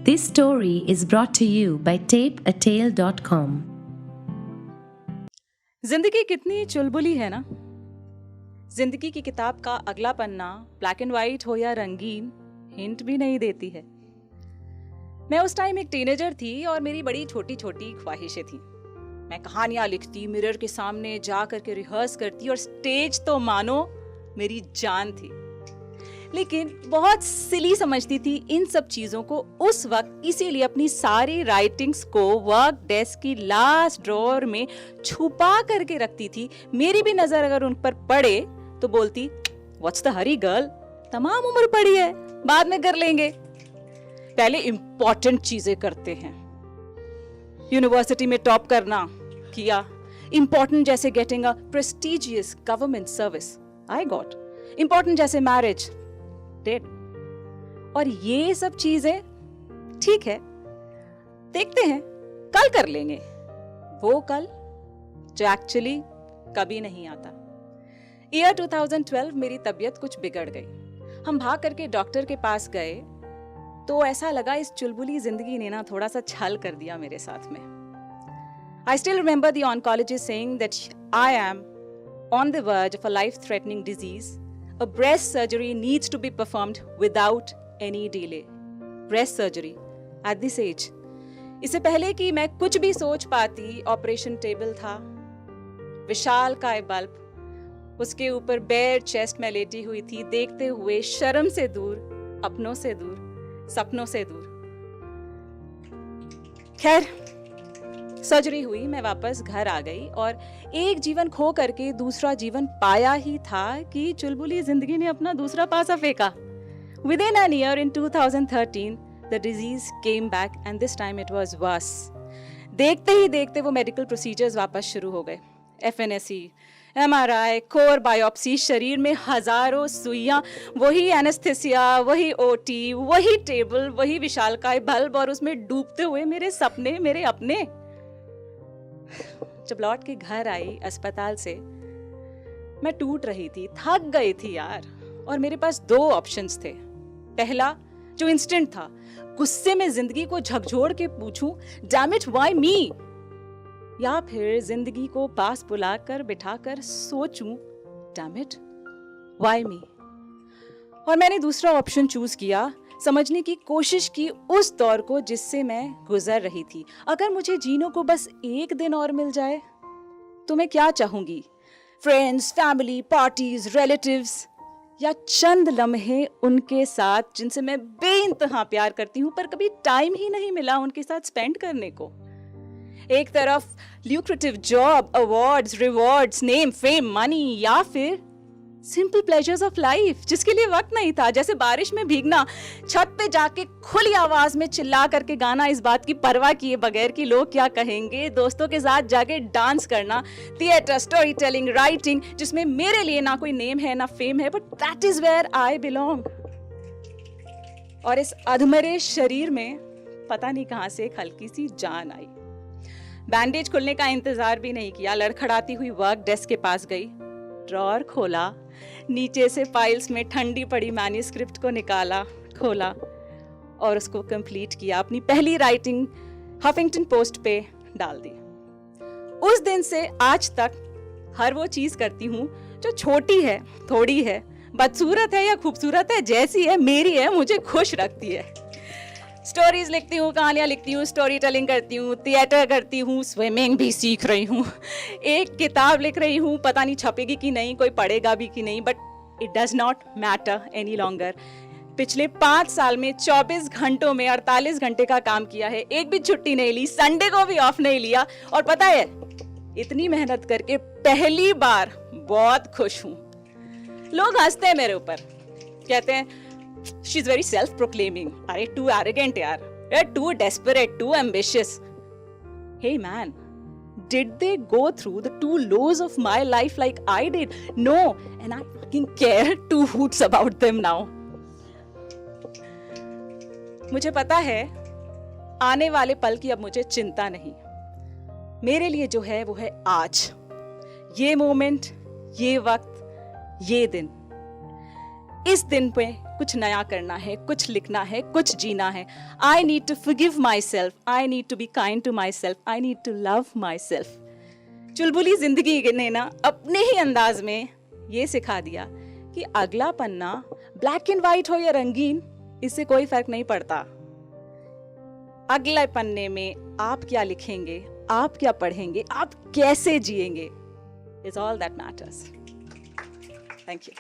This story is brought to you by tapeatale.com. जिंदगी कितनी चुलबुली है ना। जिंदगी की किताब का अगला पन्ना ब्लैक एंड व्हाइट हो या रंगीन हिंट भी नहीं देती है। मैं उस टाइम एक टीनेजर थी और मेरी बड़ी छोटी छोटी ख्वाहिशें थी। मैं कहानियां लिखती, मिरर के सामने जा करके रिहर्स करती और स्टेज तो मानो मेरी जान थी। लेकिन बहुत सिली समझती थी इन सब चीजों को उस वक्त, इसीलिए अपनी सारी राइटिंग्स को वर्क डेस्क की लास्ट ड्रॉअर में छुपा करके रखती थी। मेरी भी नजर अगर उन पर पड़े तो बोलती, व्हाट्स द हरी गर्ल, तमाम उम्र पड़ी है, बाद में कर लेंगे, पहले इंपॉर्टेंट चीजें करते हैं। यूनिवर्सिटी में टॉप करना किया, इंपॉर्टेंट जैसे getting a prestigious government service I got, important जैसे मैरिज डेड। और ये सब चीजें ठीक है, देखते हैं, कल कर लेंगे। वो कल जो एक्चुअली कभी नहीं आता। ईयर 2012 मेरी तबीयत कुछ बिगड़ गई। हम भाग करके डॉक्टर के पास गए तो ऐसा लगा इस चुलबुली जिंदगी ने ना थोड़ा सा छल कर दिया मेरे साथ में। I still remember the oncologist saying that I am on the verge of a life-threatening disease. A breast surgery needs to be performed without any delay. Breast surgery at this age. इससे पहले कि मैं कुछ भी सोच पाती, operation table था, विशाल काय बल्ब, उसके ऊपर बेयर चेस्ट में लेटी हुई थी, देखते हुए शर्म से दूर, अपनों से दूर, सपनों से दूर। खैर, सर्जरी हुई, मैं वापस घर आ गई और एक जीवन खो करके दूसरा जीवन पाया ही था कि चुलबुली जिंदगी ने अपना दूसरा पासा फेंका। Within an year in 2013, the disease came back and this time it was worse. देखते ही देखते वो मेडिकल प्रोसीजर्स वापस शुरू हो गए। FNAC, MRI, कोर बायोप्सी, शरीर में हजारों सुइयां, वही एनेस्थेसिया, वही OT, वही टेबल, वही विशालकाय बल्ब और उसमें डूबते हुए मेरे सपने, मेरे अपने। जब लौट के घर आई अस्पताल से, मैं टूट रही थी, थक गई थी यार। और मेरे पास दो ऑप्शंस थे। पहला जो इंस्टेंट था, गुस्से में जिंदगी को झकझोर के पूछूं, डैम इट व्हाई मी, या फिर जिंदगी को पास बुलाकर बिठाकर सोचूं, डैम इट व्हाई मी। और मैंने दूसरा ऑप्शन चूज किया, समझने की कोशिश की उस दौर को जिससे मैं गुजर रही थी। अगर मुझे जीने को बस एक दिन और मिल जाए तो मैं क्या चाहूंगी? फ्रेंड्स, फैमिली, पार्टीज, रिलेटिव्स, या चंद लम्हे उनके साथ जिनसे मैं बेइंतहा प्यार करती हूं पर कभी टाइम ही नहीं मिला उनके साथ स्पेंड करने को। एक तरफ lucrative job, awards, rewards, name, fame, money, या फिर सिंपल प्लेजर्स ऑफ लाइफ जिसके लिए वक्त नहीं था, जैसे बारिश में भीगना, छत पे जाके खुली आवाज में चिल्ला करके गाना, इस बात की परवाह किए बगैर कि लोग क्या कहेंगे, दोस्तों के साथ जाके डांस करना, थिएटर, स्टोरी टेलिंग, राइटिंग, जिसमें मेरे लिए ना कोई नेम है ना फेम है, but that is where I belong. और इस अधमरे शरीर में पता नहीं कहां से एक हल्की सी जान आई। बैंडेज खुलने का इंतजार भी नहीं किया, लड़खड़ाती हुई वर्क डेस्क के पास गई, ड्रॉअर खोला, नीचे से फाइल्स में ठंडी पड़ी मैन्युस्क्रिप्ट को निकाला, खोला और उसको कंप्लीट किया। अपनी पहली राइटिंग हफिंगटन पोस्ट पे डाल दी। उस दिन से आज तक हर वो चीज करती हूँ जो छोटी है, थोड़ी है, बदसूरत है या खूबसूरत है, जैसी है, मेरी है, मुझे खुश रखती है। स्टोरीज लिखती हूँ, कहानियाँ लिखती हूँ, स्टोरी टेलिंग करती हूँ, थिएटर करती हूँ, स्विमिंग भी सीख रही हूँ, एक किताब लिख रही हूँ, पता नहीं छपेगी कि नहीं, कोई पढ़ेगा भी कि नहीं, but it does not matter any longer. पिछले 5 साल में 24 घंटों में 48 घंटे का काम किया है, एक भी छुट्टी नहीं ली, संडे को भी ऑफ नहीं लिया। और पता है, इतनी मेहनत करके पहली बार बहुत खुश हूँ। लोग हंसते हैं मेरे ऊपर, कहते हैं She's very self-proclaiming. अरे too arrogant यार, too desperate, too ambitious. Hey man, did they go through the 2 lows of my life like I did? No, and I fucking care 2 hoots about them now. मुझे पता है आने वाले पल की अब मुझे चिंता नहीं। मेरे लिए जो है वो है आज, ये मोमेंट, ये वक्त, ये दिन। इस दिन पे कुछ नया करना है, कुछ लिखना है, कुछ जीना है. I need to forgive myself, I need to be kind to myself, I need to love myself. चुलबुली जिंदगी ने ना अपने ही अंदाज में ये सिखा दिया कि अगला पन्ना ब्लैक एंड व्हाइट हो या रंगीन, इससे कोई फर्क नहीं पड़ता. अगले पन्ने में आप क्या लिखेंगे, आप क्या पढ़ेंगे, आप कैसे जिएंगे, is all that matters. Thank you.